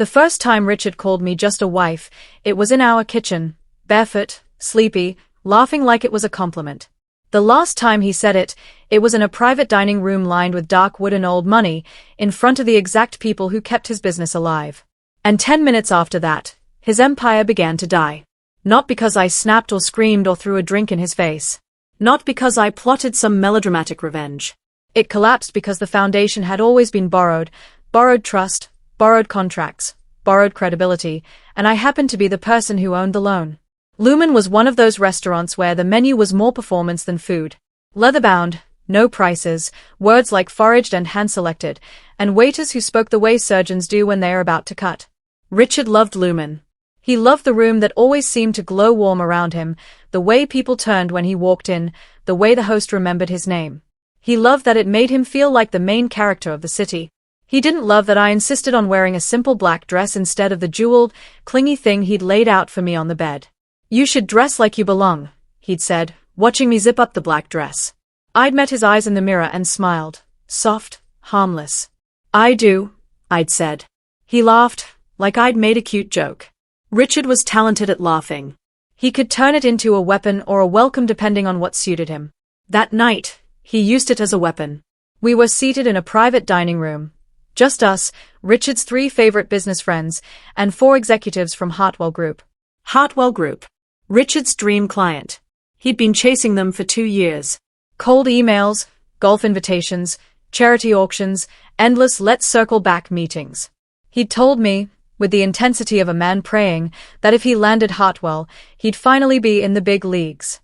The first time Richard called me just a wife, it was in our kitchen, barefoot, sleepy, laughing like it was a compliment. The last time he said it, it was in a private dining room lined with dark wood and old money, in front of the exact people who kept his business alive. And 10 minutes after that, his empire began to die. Not because I snapped or screamed or threw a drink in his face. Not because I plotted some melodramatic revenge. It collapsed because the foundation had always been borrowed trust, borrowed contracts, borrowed credibility, and I happened to be the person who owned the loan. Lumen was one of those restaurants where the menu was more performance than food. Leather-bound, no prices, words like foraged and hand-selected, and waiters who spoke the way surgeons do when they are about to cut. Richard loved Lumen. He loved the room that always seemed to glow warm around him, the way people turned when he walked in, the way the host remembered his name. He loved that it made him feel like the main character of the city. He didn't love that I insisted on wearing a simple black dress instead of the jeweled, clingy thing he'd laid out for me on the bed. "You should dress like you belong," he'd said, watching me zip up the black dress. I'd met his eyes in the mirror and smiled, soft, harmless. "I do," I'd said. He laughed, like I'd made a cute joke. Richard was talented at laughing. He could turn it into a weapon or a welcome depending on what suited him. That night, he used it as a weapon. We were seated in a private dining room. Just us, Richard's 3 favorite business friends, and 4 executives from Hartwell Group. Hartwell Group. Richard's dream client. He'd been chasing them for 2 years. Cold emails, golf invitations, charity auctions, endless let's circle back meetings. He'd told me, with the intensity of a man praying, that if he landed Hartwell, he'd finally be in the big leagues.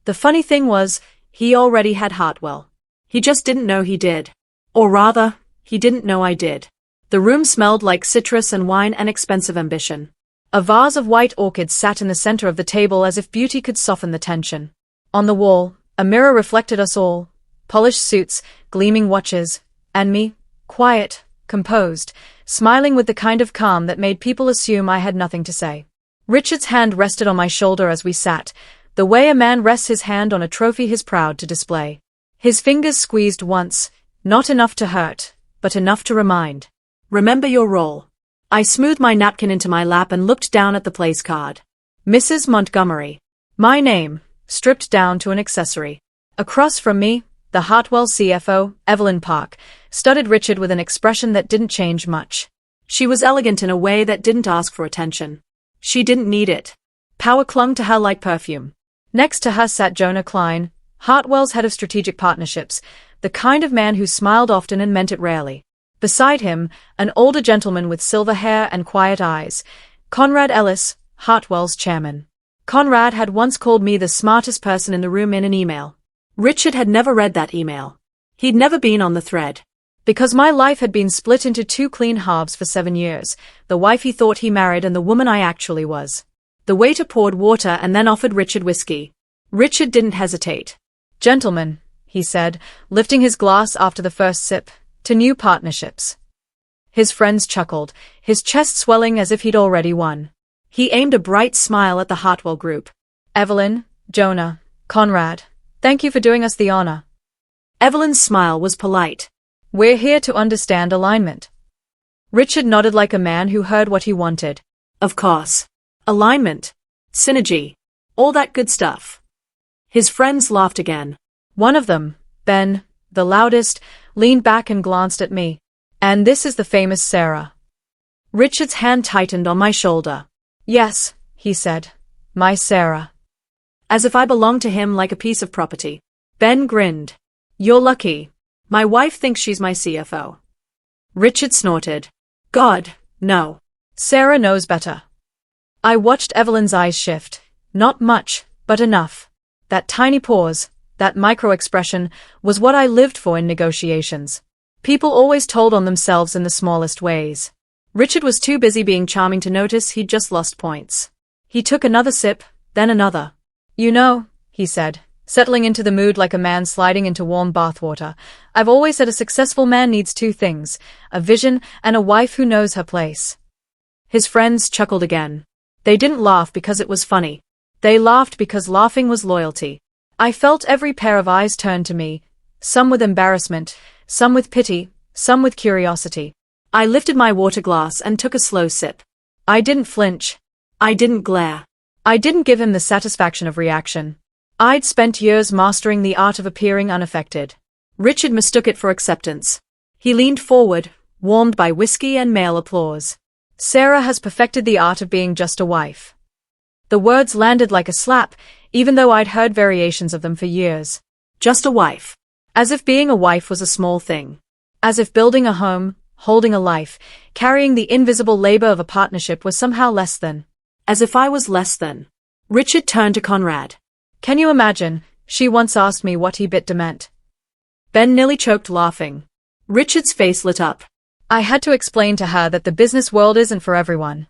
The funny thing was, he already had Hartwell. He just didn't know he did. Or rather, he didn't know I did. The room smelled like citrus and wine and expensive ambition. A vase of white orchids sat in the center of the table as if beauty could soften the tension. On the wall, a mirror reflected us all, polished suits, gleaming watches, and me, quiet, composed, smiling with the kind of calm that made people assume I had nothing to say. Richard's hand rested on my shoulder as we sat, the way a man rests his hand on a trophy he's proud to display. His fingers squeezed once, not enough to hurt, but enough to remind. "Remember your role." I smoothed my napkin into my lap and looked down at the place card. Mrs. Montgomery. My name, stripped down to an accessory. Across from me, the Hartwell CFO, Evelyn Park, studied Richard with an expression that didn't change much. She was elegant in a way that didn't ask for attention. She didn't need it. Power clung to her like perfume. Next to her sat Jonah Klein, Hartwell's head of strategic partnerships, the kind of man who smiled often and meant it rarely. Beside him, an older gentleman with silver hair and quiet eyes, Conrad Ellis, Hartwell's chairman. Conrad had once called me the smartest person in the room in an email. Richard had never read that email. He'd never been on the thread. Because my life had been split into 2 clean halves for 7 years, the wife he thought he married and the woman I actually was. The waiter poured water and then offered Richard whiskey. Richard didn't hesitate. "Gentlemen," he said, lifting his glass after the first sip, "to new partnerships." His friends chuckled, his chest swelling as if he'd already won. He aimed a bright smile at the Hartwell Group. "Evelyn, Jonah, Conrad, thank you for doing us the honor." Evelyn's smile was polite. "We're here to understand alignment." Richard nodded like a man who heard what he wanted. "Of course. Alignment. Synergy. All that good stuff." His friends laughed again. One of them, Ben, the loudest, leaned back and glanced at me. "And this is the famous Sarah." Richard's hand tightened on my shoulder. "Yes," he said, "my Sarah." As if I belonged to him like a piece of property. Ben grinned. "You're lucky. My wife thinks she's my CFO." Richard snorted. "God, no. Sarah knows better." I watched Evelyn's eyes shift. Not much, but enough. That tiny pause, that micro-expression, was what I lived for in negotiations. People always told on themselves in the smallest ways. Richard was too busy being charming to notice he'd just lost points. He took another sip, then another. "You know," he said, settling into the mood like a man sliding into warm bathwater, "I've always said a successful man needs 2 things, a vision and a wife who knows her place." His friends chuckled again. They didn't laugh because it was funny. They laughed because laughing was loyalty. I felt every pair of eyes turn to me, some with embarrassment, some with pity, some with curiosity. I lifted my water glass and took a slow sip. I didn't flinch. I didn't glare. I didn't give him the satisfaction of reaction. I'd spent years mastering the art of appearing unaffected. Richard mistook it for acceptance. He leaned forward, warmed by whiskey and male applause. Sarah has perfected the art of being just a wife. The words landed like a slap, even though I'd heard variations of them for years. Just a wife. As if being a wife was a small thing. As if building a home, holding a life, carrying the invisible labor of a partnership was somehow less than. As if I was less than. Richard turned to Conrad. Can you imagine, she once asked me what he bit meant. Ben nearly choked laughing. Richard's face lit up. I had to explain to her that the business world isn't for everyone.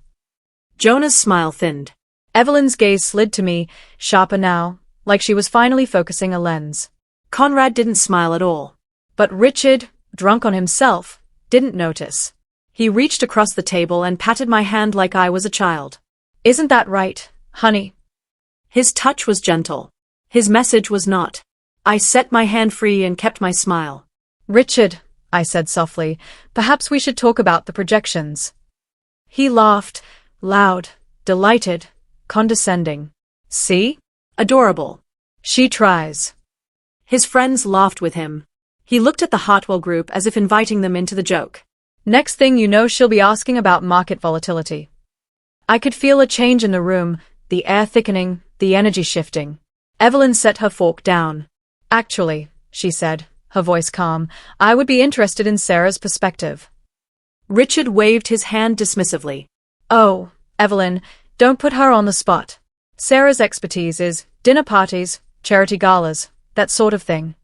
Jonah's smile thinned. Evelyn's gaze slid to me, sharper now, like she was finally focusing a lens. Conrad didn't smile at all. But Richard, drunk on himself, didn't notice. He reached across the table and patted my hand like I was a child. Isn't that right, honey? His touch was gentle. His message was not. I set my hand free and kept my smile. Richard, I said softly, perhaps we should talk about the projections. He laughed, loud, delighted, condescending. See? Adorable. She tries. His friends laughed with him. He looked at the Hartwell group as if inviting them into the joke. Next thing you know, she'll be asking about market volatility. I could feel a change in the room, the air thickening, the energy shifting. Evelyn set her fork down. Actually, she said, her voice calm, I would be interested in Sarah's perspective. Richard waved his hand dismissively. Oh, Evelyn, don't put her on the spot. Sarah's expertise is dinner parties, charity galas, that sort of thing.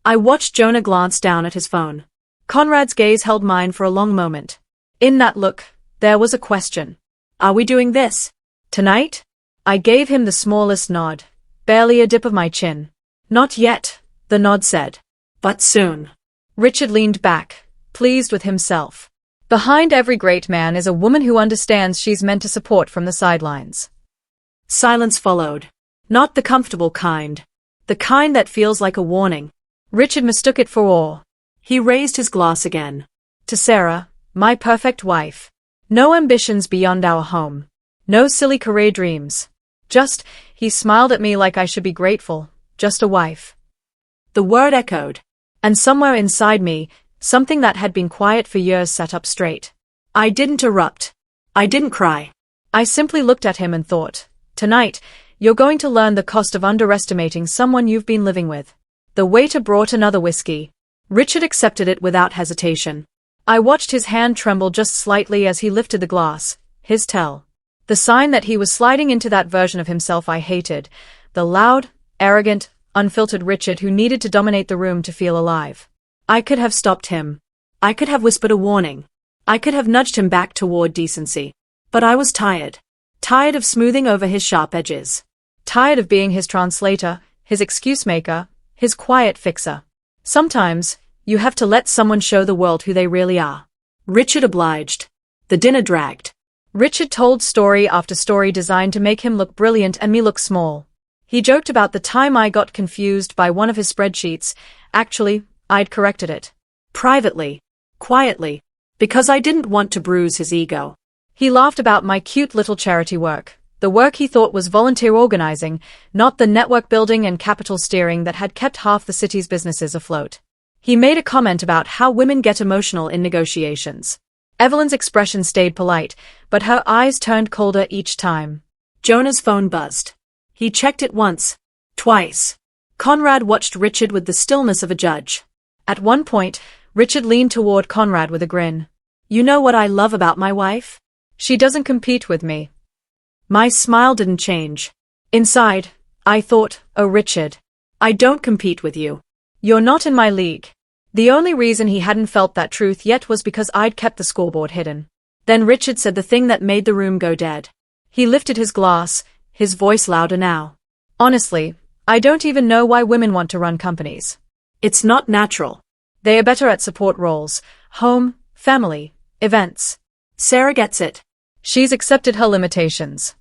I watched Jonah glance down at his phone. Conrad's gaze held mine for a long moment. In that look, there was a question. Are we doing this? Tonight? I gave him the smallest nod, barely a dip of my chin. Not yet, the nod said. But soon. Richard leaned back, pleased with himself. Behind every great man is a woman who understands she's meant to support from the sidelines. Silence followed. Not the comfortable kind. The kind that feels like a warning. Richard mistook it for awe. He raised his glass again. To Sarah, my perfect wife. No ambitions beyond our home. No silly career dreams. Just, he smiled at me like I should be grateful, just a wife. The word echoed. And somewhere inside me, something that had been quiet for years sat up straight. I didn't erupt. I didn't cry. I simply looked at him and thought, tonight, you're going to learn the cost of underestimating someone you've been living with. The waiter brought another whiskey. Richard accepted it without hesitation. I watched his hand tremble just slightly as he lifted the glass, his tell. The sign that he was sliding into that version of himself I hated, the loud, arrogant, unfiltered Richard who needed to dominate the room to feel alive. I could have stopped him. I could have whispered a warning. I could have nudged him back toward decency. But I was tired. Tired of smoothing over his sharp edges. Tired of being his translator, his excuse maker, his quiet fixer. Sometimes, you have to let someone show the world who they really are. Richard obliged. The dinner dragged. Richard told story after story designed to make him look brilliant and me look small. He joked about the time I got confused by one of his spreadsheets. Actually, I'd corrected it. Privately. Quietly. Because I didn't want to bruise his ego. He laughed about my cute little charity work. The work he thought was volunteer organizing, not the network building and capital steering that had kept half the city's businesses afloat. He made a comment about how women get emotional in negotiations. Evelyn's expression stayed polite, but her eyes turned colder each time. Jonah's phone buzzed. He checked it once. Twice. Conrad watched Richard with the stillness of a judge. At one point, Richard leaned toward Conrad with a grin. You know what I love about my wife? She doesn't compete with me. My smile didn't change. Inside, I thought, oh Richard, I don't compete with you. You're not in my league. The only reason he hadn't felt that truth yet was because I'd kept the scoreboard hidden. Then Richard said the thing that made the room go dead. He lifted his glass, his voice louder now. Honestly, I don't even know why women want to run companies. It's not natural. They are better at support roles, home, family, events. Sarah gets it. She's accepted her limitations.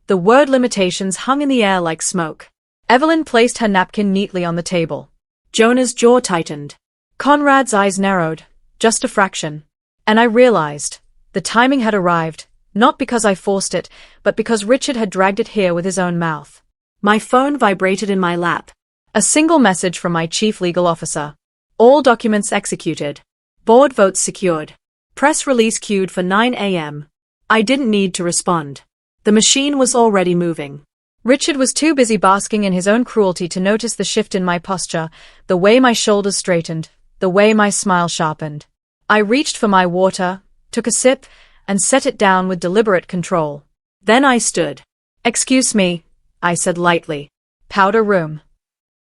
The word limitations hung in the air like smoke. Evelyn placed her napkin neatly on the table. Jonah's jaw tightened. Conrad's eyes narrowed, just a fraction. And I realized the timing had arrived, not because I forced it, but because Richard had dragged it here with his own mouth. My phone vibrated in my lap. A single message from my chief legal officer. All documents executed. Board votes secured. Press release queued for 9 a.m. I didn't need to respond. The machine was already moving. Richard was too busy basking in his own cruelty to notice the shift in my posture, the way my shoulders straightened, the way my smile sharpened. I reached for my water, took a sip, and set it down with deliberate control. Then I stood. "Excuse me," I said lightly. "Powder room."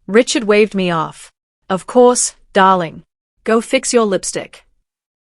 Richard waved me off. "Of course, darling. Go fix your lipstick."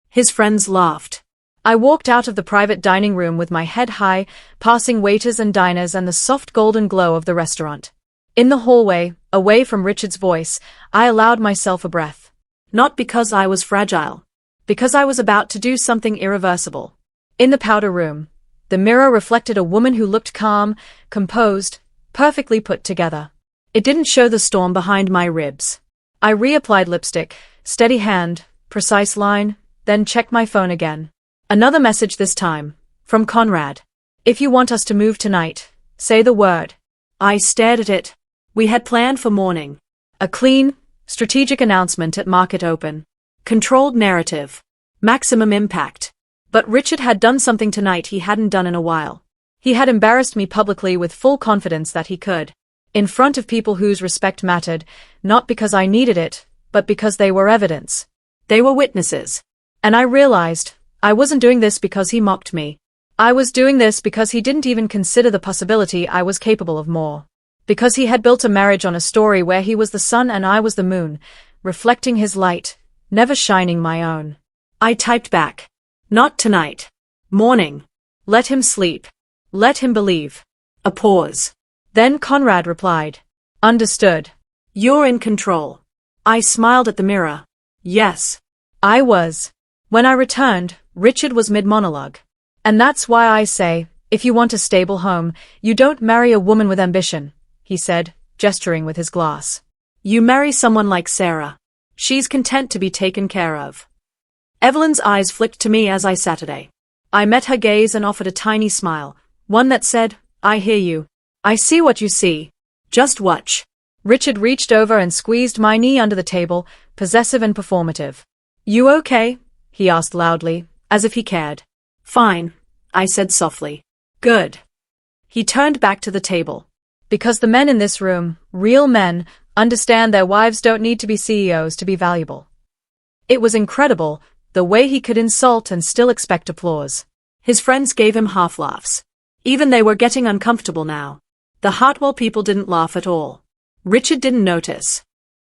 His friends laughed. I walked out of the private dining room with my head high, passing waiters and diners and the soft golden glow of the restaurant. In the hallway, away from Richard's voice, I allowed myself a breath. Not because I was fragile. Because I was about to do something irreversible. In the powder room, the mirror reflected a woman who looked calm, composed, perfectly put together. It didn't show the storm behind my ribs. I reapplied lipstick, steady hand, precise line, then checked my phone again. Another message this time, from Conrad. "If you want us to move tonight, say the word." I stared at it. We had planned for morning. A clean, strategic announcement at market open. Controlled narrative. Maximum impact. But Richard had done something tonight he hadn't done in a while. He had embarrassed me publicly with full confidence that he could. In front of people whose respect mattered, not because I needed it, but because they were evidence. They were witnesses. And I realized, I wasn't doing this because he mocked me. I was doing this because he didn't even consider the possibility I was capable of more. Because he had built a marriage on a story where he was the sun and I was the moon, reflecting his light, never shining my own. I typed back. "Not tonight. Morning. Let him sleep. Let him believe." A pause. Then Conrad replied. "Understood. You're in control." I smiled at the mirror. Yes. I was. When I returned, Richard was mid-monologue. "And that's why I say, if you want a stable home, you don't marry a woman with ambition," he said, gesturing with his glass. "You marry someone like Sarah. She's content to be taken care of." Evelyn's eyes flicked to me as I Saturday. I met her gaze and offered a tiny smile, one that said, "I hear you. I see what you see. Just watch." Richard reached over and squeezed my knee under the table, possessive and performative. "You okay?" he asked loudly, as if he cared. "Fine," I said softly. "Good." He turned back to the table. "Because the men in this room, real men, understand their wives don't need to be CEOs to be valuable." It was incredible, the way he could insult and still expect applause. His friends gave him half-laughs. Even they were getting uncomfortable now. The Hartwell people didn't laugh at all. Richard didn't notice.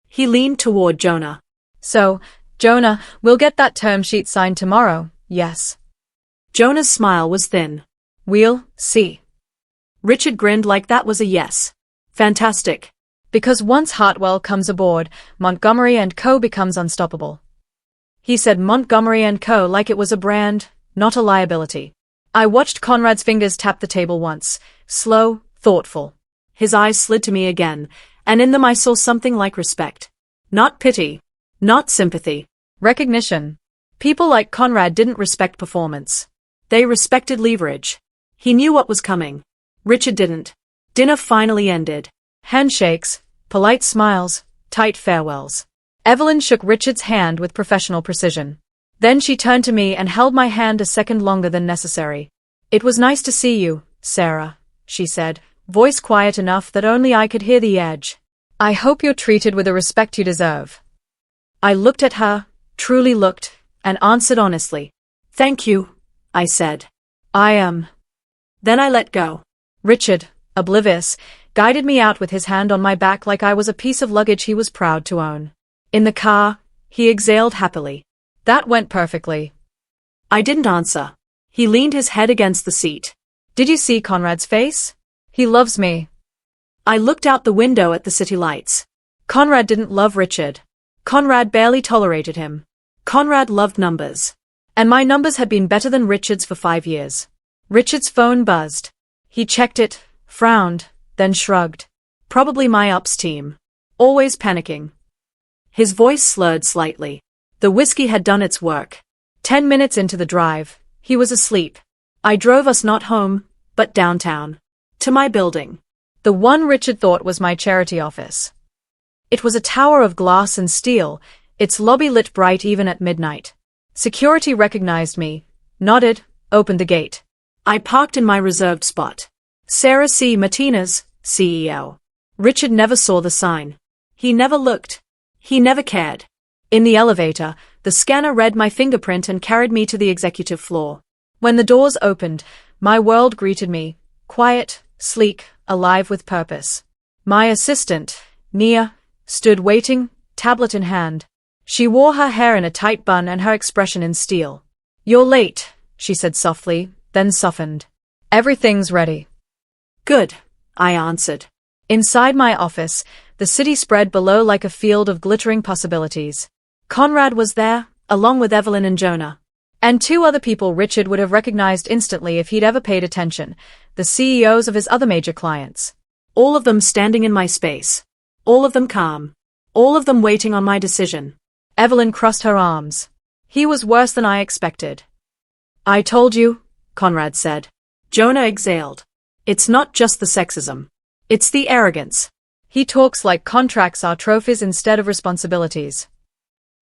He leaned toward Jonah. "So, Jonah, we'll get that term sheet signed tomorrow, yes?" Jonah's smile was thin. "We'll see." Richard grinned like that was a yes. "Fantastic. Because once Hartwell comes aboard, Montgomery & Co. becomes unstoppable." He said Montgomery & Co. like it was a brand, not a liability. I watched Conrad's fingers tap the table once, slow, thoughtful. His eyes slid to me again, and in them I saw something like respect. Not pity. Not sympathy. Recognition. People like Conrad didn't respect performance. They respected leverage. He knew what was coming. Richard didn't. Dinner finally ended. Handshakes, polite smiles, tight farewells. Evelyn shook Richard's hand with professional precision. Then she turned to me and held my hand a second longer than necessary. "It was nice to see you, Sarah," she said, voice quiet enough that only I could hear the edge. "I hope you're treated with the respect you deserve." I looked at her, truly looked, and answered honestly. "Thank you," I said. "I am." Then I let go. Richard, oblivious, guided me out with his hand on my back like I was a piece of luggage he was proud to own. In the car, he exhaled happily. "That went perfectly." I didn't answer. He leaned his head against the seat. "Did you see Conrad's face? He loves me." I looked out the window at the city lights. Conrad didn't love Richard. Conrad barely tolerated him. Conrad loved numbers. And my numbers had been better than Richard's for 5 years. Richard's phone buzzed. He checked it, frowned, then shrugged. Probably my ops team. Always panicking. His voice slurred slightly. The whiskey had done its work. 10 minutes into the drive, he was asleep. I drove us not home, but downtown. To my building. The one Richard thought was my charity office. It was a tower of glass and steel, its lobby lit bright even at midnight. Security recognized me, nodded, opened the gate. I parked in my reserved spot. Sarah C. Martinez, CEO. Richard never saw the sign. He never looked. He never cared. In the elevator, the scanner read my fingerprint and carried me to the executive floor. When the doors opened, my world greeted me, quiet, sleek, alive with purpose. My assistant, Nia, stood waiting, tablet in hand. She wore her hair in a tight bun and her expression in steel. "You're late," she said softly, then softened. "Everything's ready." "Good," I answered. Inside my office, the city spread below like a field of glittering possibilities. Conrad was there, along with Evelyn and Jonah. And two other people Richard would have recognized instantly if he'd ever paid attention, the CEOs of his other major clients. All of them standing in my space. All of them calm. All of them waiting on my decision. Evelyn crossed her arms. He was worse than I expected. "I told you," Conrad said. Jonah exhaled. "It's not just the sexism. It's the arrogance. He talks like contracts are trophies instead of responsibilities."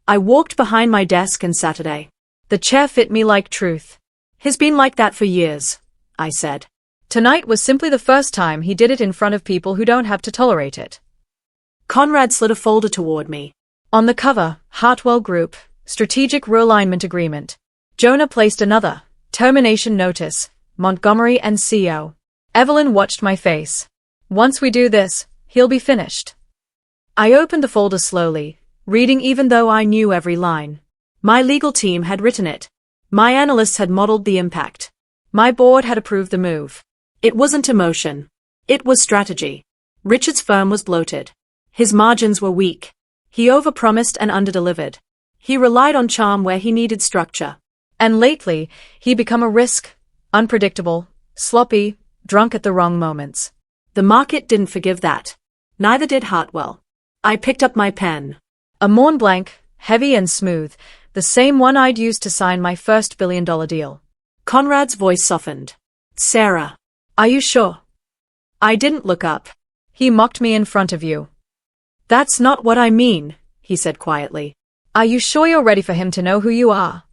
I walked behind my desk and Saturday. The chair fit me like truth. "He's been like that for years," I said. Tonight was simply the first time he did it in front of people who don't have to tolerate it. Conrad slid a folder toward me. On the cover, Hartwell Group, Strategic Realignment Agreement. Jonah placed another, Termination Notice, Montgomery and CO. Evelyn watched my face. "Once we do this, he'll be finished." I opened the folder slowly, reading even though I knew every line. My legal team had written it. My analysts had modeled the impact. My board had approved the move. It wasn't emotion. It was strategy. Richard's firm was bloated. His margins were weak. He overpromised and underdelivered. He relied on charm where he needed structure. And lately, he'd become a risk, unpredictable, sloppy, drunk at the wrong moments. The market didn't forgive that. Neither did Hartwell. I picked up my pen. A Mont Blanc, heavy and smooth, the same one I'd used to sign my first billion-dollar deal. Conrad's voice softened. "Sarah, are you sure?" I didn't look up. "He mocked me in front of you." "That's not what I mean," he said quietly. "Are you sure you're ready for him to know who you are?"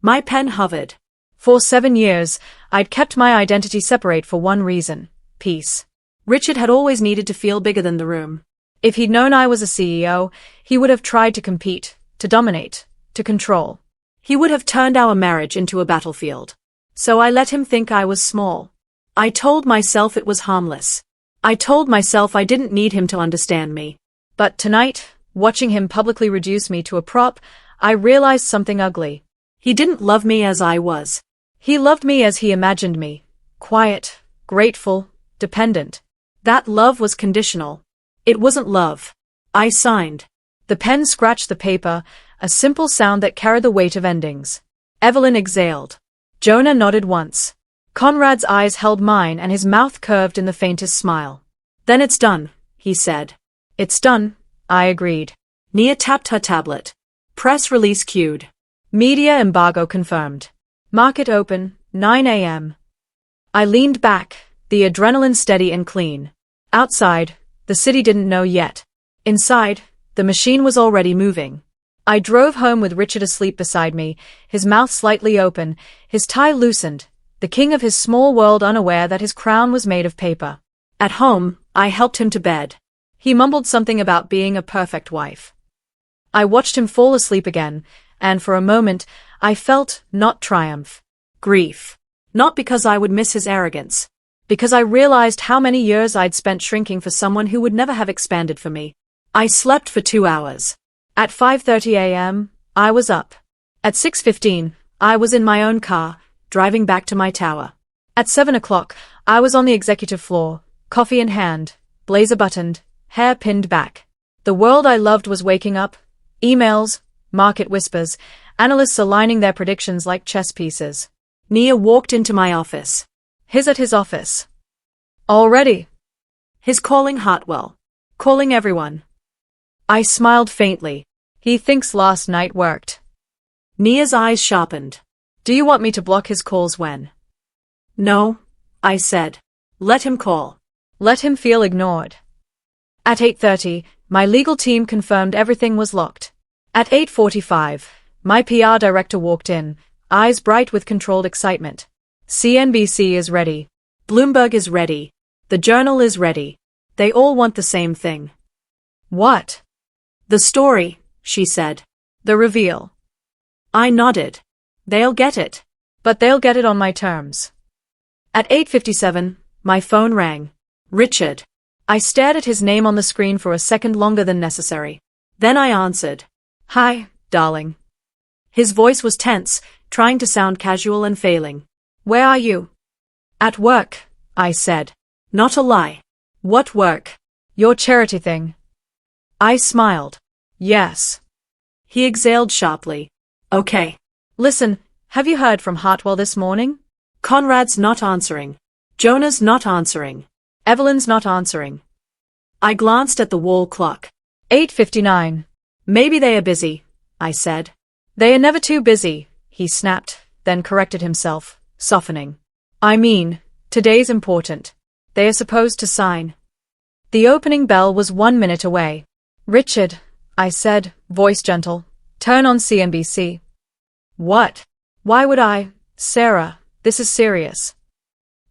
My pen hovered. For 7 years, I'd kept my identity separate for one reason: peace. Richard had always needed to feel bigger than the room. If he'd known I was a CEO, he would have tried to compete, to dominate, to control. He would have turned our marriage into a battlefield. So I let him think I was small. I told myself it was harmless. I told myself I didn't need him to understand me. But tonight, watching him publicly reduce me to a prop, I realized something ugly. He didn't love me as I was. He loved me as he imagined me. Quiet, grateful, dependent. That love was conditional. It wasn't love. I signed. The pen scratched the paper, a simple sound that carried the weight of endings. Evelyn exhaled. Jonah nodded once. Conrad's eyes held mine and his mouth curved in the faintest smile. "Then it's done," he said. "It's done," I agreed. Nia tapped her tablet. Press release queued. Media embargo confirmed. Market open, 9 a.m. I leaned back, the adrenaline steady and clean. Outside, the city didn't know yet. Inside, the machine was already moving. I drove home with Richard asleep beside me, his mouth slightly open, his tie loosened, the king of his small world unaware that his crown was made of paper. At home, I helped him to bed. He mumbled something about being a perfect wife. I watched him fall asleep again, and for a moment, I felt, not triumph, grief. Not because I would miss his arrogance. Because I realized how many years I'd spent shrinking for someone who would never have expanded for me. I slept for 2 hours. At 5:30 a.m., I was up. At 6:15, I was in my own car, driving back to my tower. At 7 o'clock, I was on the executive floor, coffee in hand, blazer buttoned, hair pinned back. The world I loved was waking up. Emails, market whispers, analysts aligning their predictions like chess pieces. Nia walked into my office. He's at his office. Already. He's calling Hartwell. Calling everyone. I smiled faintly. He thinks last night worked. Nia's eyes sharpened. Do you want me to block his calls when? No, I said. Let him call. Let him feel ignored. At 8:30, my legal team confirmed everything was locked. At 8:45, my PR director walked in, eyes bright with controlled excitement. CNBC is ready. Bloomberg is ready. The Journal is ready. They all want the same thing. What? The story, she said. The reveal. I nodded. They'll get it. But they'll get it on my terms. At 8:57, my phone rang. Richard. I stared at his name on the screen for a second longer than necessary. Then I answered. Hi, darling. His voice was tense, trying to sound casual and failing. Where are you? At work, I said. Not a lie. What work? Your charity thing. I smiled. Yes. He exhaled sharply. Okay. Listen, have you heard from Hartwell this morning? Conrad's not answering. Jonah's not answering. Evelyn's not answering. I glanced at the wall clock. 8:59. Maybe they are busy, I said. They are never too busy, he snapped, then corrected himself, softening. I mean, today's important. They are supposed to sign. The opening bell was 1 minute away. Richard, I said, voice gentle, turn on CNBC. What? Why would I? Sarah, this is serious.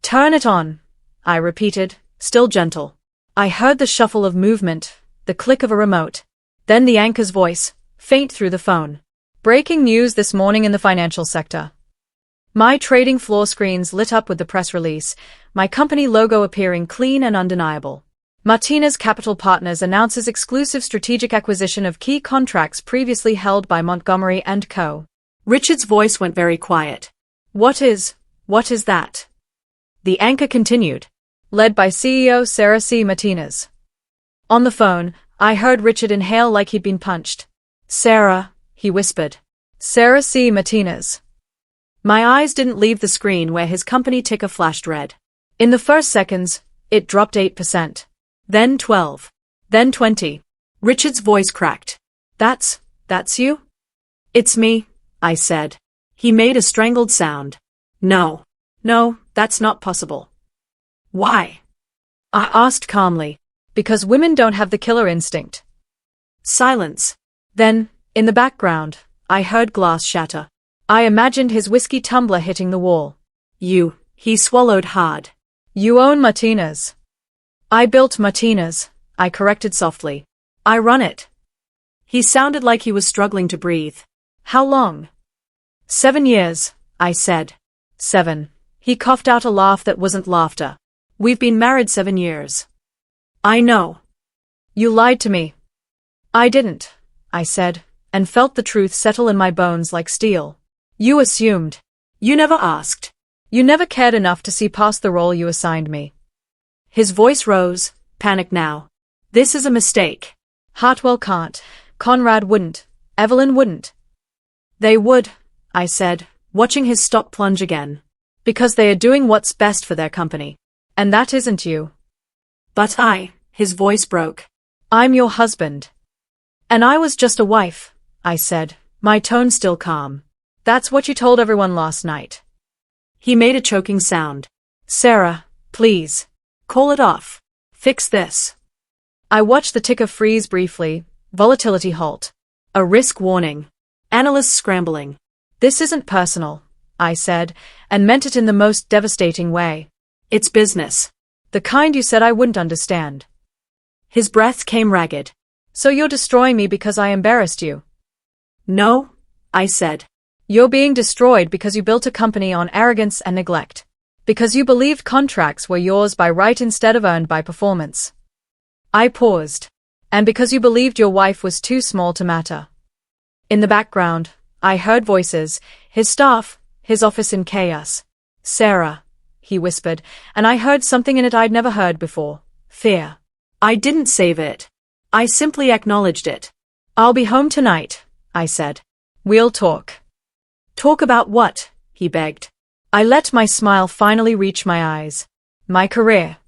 Turn it on, I repeated, still gentle. I heard the shuffle of movement, the click of a remote. Then the anchor's voice, faint through the phone. Breaking news this morning in the financial sector. My trading floor screens lit up with the press release, my company logo appearing clean and undeniable. Martinez Capital Partners announces exclusive strategic acquisition of key contracts previously held by Montgomery & Co. Richard's voice went very quiet. What is that? The anchor continued, led by CEO Sarah C. Martinez. On the phone, I heard Richard inhale like he'd been punched. Sarah, he whispered. Sarah C. Martinez. My eyes didn't leave the screen where his company ticker flashed red. In the first seconds, it dropped 8%. Then 12. Then 20. Richard's voice cracked. That's you? It's me, I said. He made a strangled sound. No, that's not possible. Why? I asked calmly. Because women don't have the killer instinct. Silence. Then, in the background, I heard glass shatter. I imagined his whiskey tumbler hitting the wall. He swallowed hard. You own Martinez. I built Martinez, I corrected softly. I run it. He sounded like he was struggling to breathe. How long? 7 years, I said. 7. He coughed out a laugh that wasn't laughter. We've been married 7 years. I know. You lied to me. I didn't, I said, and felt the truth settle in my bones like steel. You assumed. You never asked. You never cared enough to see past the role you assigned me. His voice rose, panicked now. This is a mistake. Hartwell can't. Conrad wouldn't. Evelyn wouldn't. They would, I said, watching his stock plunge again. Because they are doing what's best for their company. And that isn't you. But his voice broke. I'm your husband. And I was just a wife, I said, my tone still calm. That's what you told everyone last night. He made a choking sound. Sarah, please. Call it off. Fix this. I watched the ticker freeze briefly, volatility halt. A risk warning. Analysts scrambling. This isn't personal, I said, and meant it in the most devastating way. It's business. The kind you said I wouldn't understand. His breath came ragged. So you're destroying me because I embarrassed you? No, I said. You're being destroyed because you built a company on arrogance and neglect. Because you believed contracts were yours by right instead of earned by performance. I paused. And because you believed your wife was too small to matter. In the background, I heard voices, his staff, his office in chaos. Sarah, he whispered, and I heard something in it I'd never heard before. Fear. I didn't save it. I simply acknowledged it. I'll be home tonight, I said. We'll talk. Talk about what? He begged. I let my smile finally reach my eyes. My career.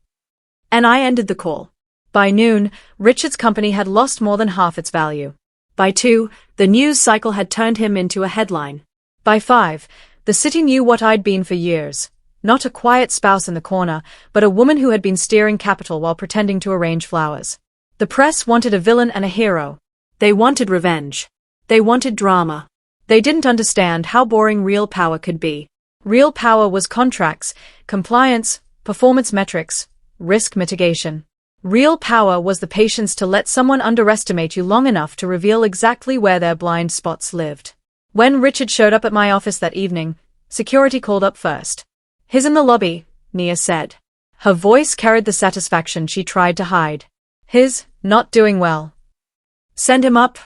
And I ended the call. By noon, Richard's company had lost more than half its value. By 2, the news cycle had turned him into a headline. By 5, the city knew what I'd been for years. Not a quiet spouse in the corner, but a woman who had been steering capital while pretending to arrange flowers. The press wanted a villain and a hero. They wanted revenge. They wanted drama. They didn't understand how boring real power could be. Real power was contracts, compliance, performance metrics, risk mitigation. Real power was the patience to let someone underestimate you long enough to reveal exactly where their blind spots lived. When Richard showed up at my office that evening, security called up first. "He's in the lobby," Nia said. Her voice carried the satisfaction she tried to hide. "He's not doing well." "Send him up,"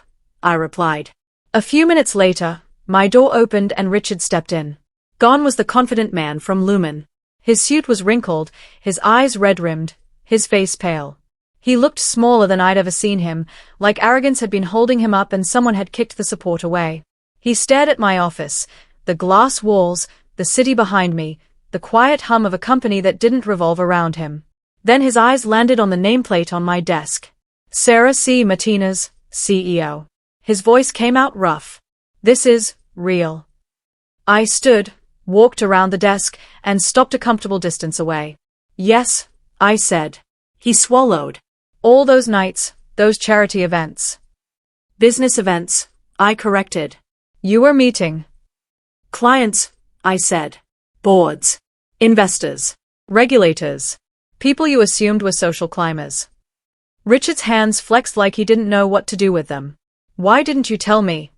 I replied. A few minutes later, my door opened and Richard stepped in. Gone was the confident man from Lumen. His suit was wrinkled, his eyes red-rimmed, his face pale. He looked smaller than I'd ever seen him, like arrogance had been holding him up and someone had kicked the support away. He stared at my office, the glass walls, the city behind me, the quiet hum of a company that didn't revolve around him. Then his eyes landed on the nameplate on my desk. Sarah C. Martinez, CEO. His voice came out rough. "This is real." I stood, walked around the desk, and stopped a comfortable distance away. "Yes," I said. He swallowed. "All those nights, those charity events." "Business events," I corrected. "You were meeting." "Clients," I said. "Boards. Investors. Regulators. People you assumed were social climbers." Richard's hands flexed like he didn't know what to do with them. "Why didn't you tell me?"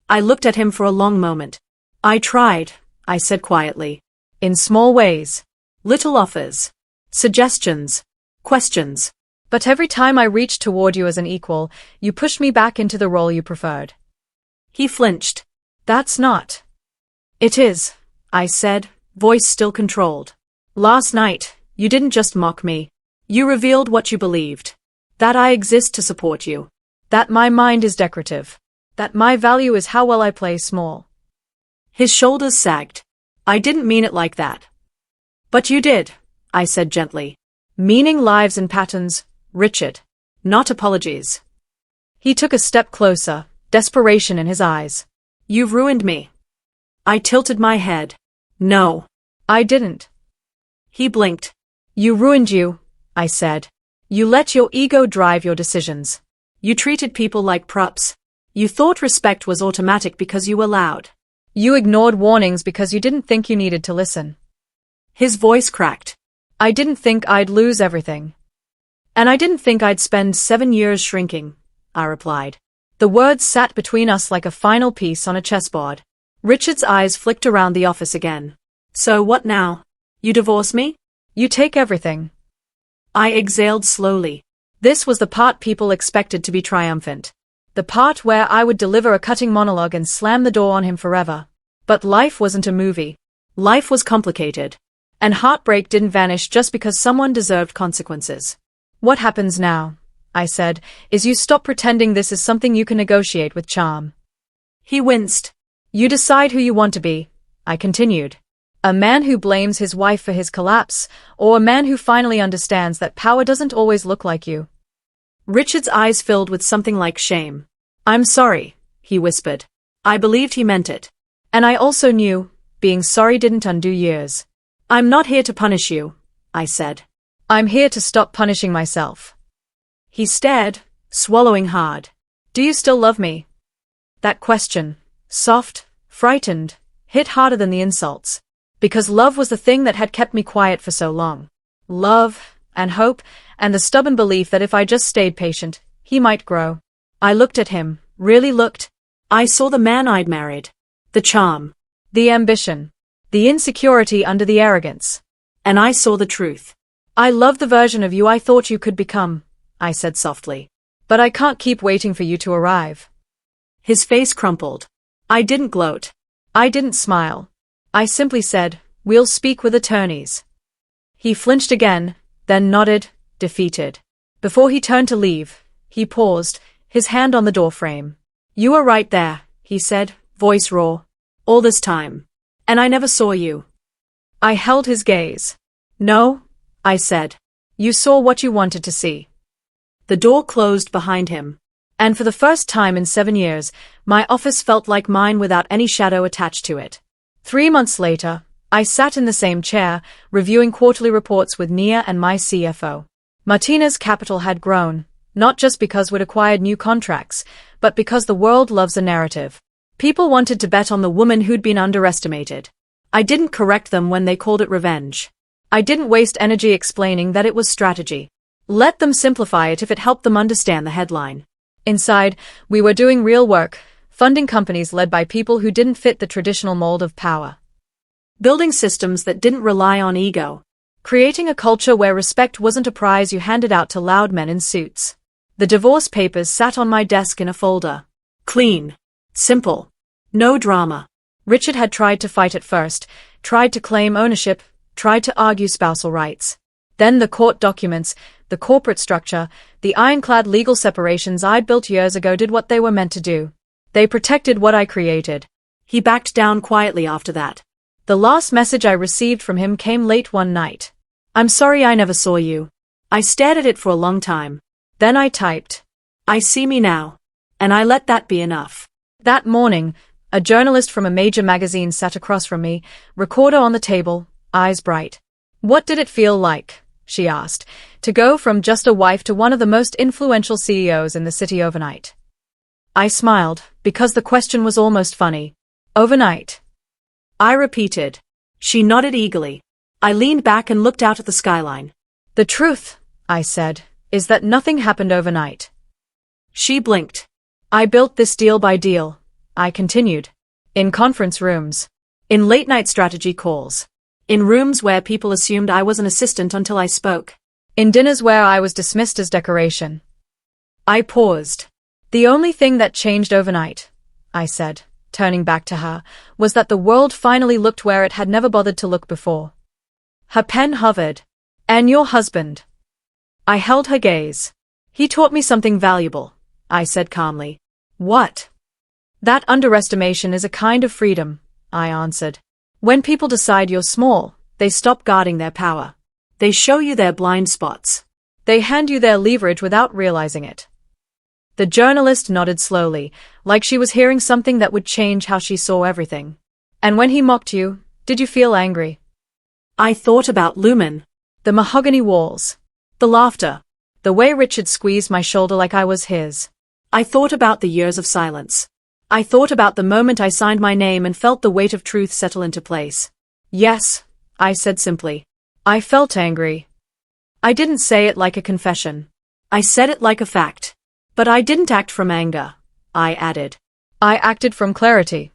I looked at him for a long moment. "I tried," I said quietly. "In small ways. Little offers. Suggestions. Questions. But every time I reached toward you as an equal, you pushed me back into the role you preferred." He flinched. "That's not." "It is," I said, voice still controlled. "Last night, you didn't just mock me. You revealed what you believed. That I exist to support you. That my mind is decorative. That my value is how well I play small." His shoulders sagged. "I didn't mean it like that." "But you did," I said gently. "Meaning lives and patterns, Richard. Not apologies." He took a step closer, desperation in his eyes. "You've ruined me." I tilted my head. "No." "I didn't." He blinked. "You ruined you," I said. "You let your ego drive your decisions. You treated people like props. You thought respect was automatic because you were loud. You ignored warnings because you didn't think you needed to listen." His voice cracked. "I didn't think I'd lose everything. And I didn't think I'd spend 7 years shrinking," I replied. The words sat between us like a final piece on a chessboard. Richard's eyes flicked around the office again. "So what now? You divorce me?" "You take everything." I exhaled slowly. This was the part people expected to be triumphant. The part where I would deliver a cutting monologue and slam the door on him forever. But life wasn't a movie. Life was complicated. And heartbreak didn't vanish just because someone deserved consequences. "What happens now," I said, "is you stop pretending this is something you can negotiate with charm." He winced. "You decide who you want to be," I continued. "A man who blames his wife for his collapse, or a man who finally understands that power doesn't always look like you." Richard's eyes filled with something like shame. "I'm sorry," he whispered. I believed he meant it. And I also knew, being sorry didn't undo years. "I'm not here to punish you," I said. "I'm here to stop punishing myself." He stared, swallowing hard. "Do you still love me?" That question, soft, frightened, hit harder than the insults. Because love was the thing that had kept me quiet for so long. Love, and hope, and the stubborn belief that if I just stayed patient, he might grow. I looked at him, really looked. I saw the man I'd married. The charm. The ambition. The insecurity under the arrogance. And I saw the truth. "I love the version of you I thought you could become," I said softly. "But I can't keep waiting for you to arrive." His face crumpled. I didn't gloat. I didn't smile. I simply said, "We'll speak with attorneys." He flinched again, then nodded, defeated. Before he turned to leave, he paused, his hand on the doorframe. "You were right there," he said, voice raw. "All this time. And I never saw you." I held his gaze. "No," I said. "You saw what you wanted to see." The door closed behind him. And for the first time in 7 years, my office felt like mine without any shadow attached to it. 3 months later, I sat in the same chair, reviewing quarterly reports with Nia and my CFO. Martina's capital had grown, not just because we'd acquired new contracts, but because the world loves a narrative. People wanted to bet on the woman who'd been underestimated. I didn't correct them when they called it revenge. I didn't waste energy explaining that it was strategy. Let them simplify it if it helped them understand the headline. Inside, we were doing real work, funding companies led by people who didn't fit the traditional mold of power. Building systems that didn't rely on ego. Creating a culture where respect wasn't a prize you handed out to loud men in suits. The divorce papers sat on my desk in a folder. Clean. Simple. No drama. Richard had tried to fight at first, tried to claim ownership, tried to argue spousal rights. Then the court documents, the corporate structure, the ironclad legal separations I'd built years ago did what they were meant to do. They protected what I created. He backed down quietly after that. The last message I received from him came late one night. I'm sorry I never saw you. I stared at it for a long time. Then I typed, I see me now. And I let that be enough. That morning, a journalist from a major magazine sat across from me, recorder on the table, eyes bright. What did it feel like, she asked, to go from just a wife to one of the most influential CEOs in the city overnight? I smiled, because the question was almost funny. Overnight. I repeated. She nodded eagerly. I leaned back and looked out at the skyline. The truth, I said, is that nothing happened overnight. She blinked. I built this deal by deal, I continued. In conference rooms. In late-night strategy calls. In rooms where people assumed I was an assistant until I spoke. In dinners where I was dismissed as decoration. I paused. The only thing that changed overnight, I said, turning back to her, was that the world finally looked where it had never bothered to look before. Her pen hovered. And your husband. I held her gaze. He taught me something valuable, I said calmly. What? That underestimation is a kind of freedom, I answered. When people decide you're small, they stop guarding their power. They show you their blind spots. They hand you their leverage without realizing it. The journalist nodded slowly, like she was hearing something that would change how she saw everything. And when he mocked you, did you feel angry? I thought about Lumen. The mahogany walls. The laughter. The way Richard squeezed my shoulder like I was his. I thought about the years of silence. I thought about the moment I signed my name and felt the weight of truth settle into place. Yes, I said simply. I felt angry. I didn't say it like a confession. I said it like a fact. But I didn't act from anger, I added. I acted from clarity.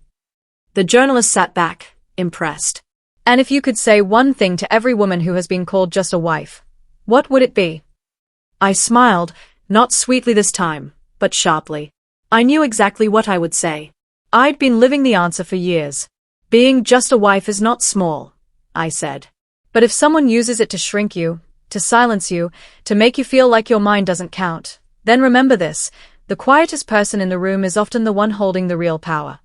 The journalist sat back, impressed. And if you could say one thing to every woman who has been called just a wife, what would it be? I smiled, not sweetly this time, but sharply. I knew exactly what I would say. I'd been living the answer for years. Being just a wife is not small, I said. But if someone uses it to shrink you, to silence you, to make you feel like your mind doesn't count, then remember this, the quietest person in the room is often the one holding the real power.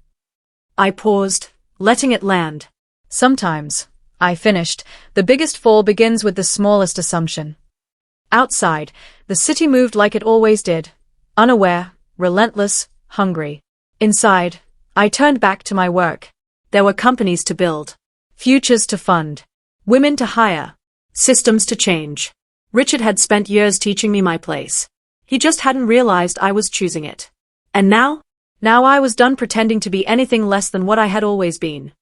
I paused, letting it land. Sometimes, I finished, the biggest fall begins with the smallest assumption. Outside, the city moved like it always did, unaware, relentless, hungry. Inside, I turned back to my work. There were companies to build, futures to fund, women to hire, systems to change. Richard had spent years teaching me my place. He just hadn't realized I was choosing it. And now? Now I was done pretending to be anything less than what I had always been.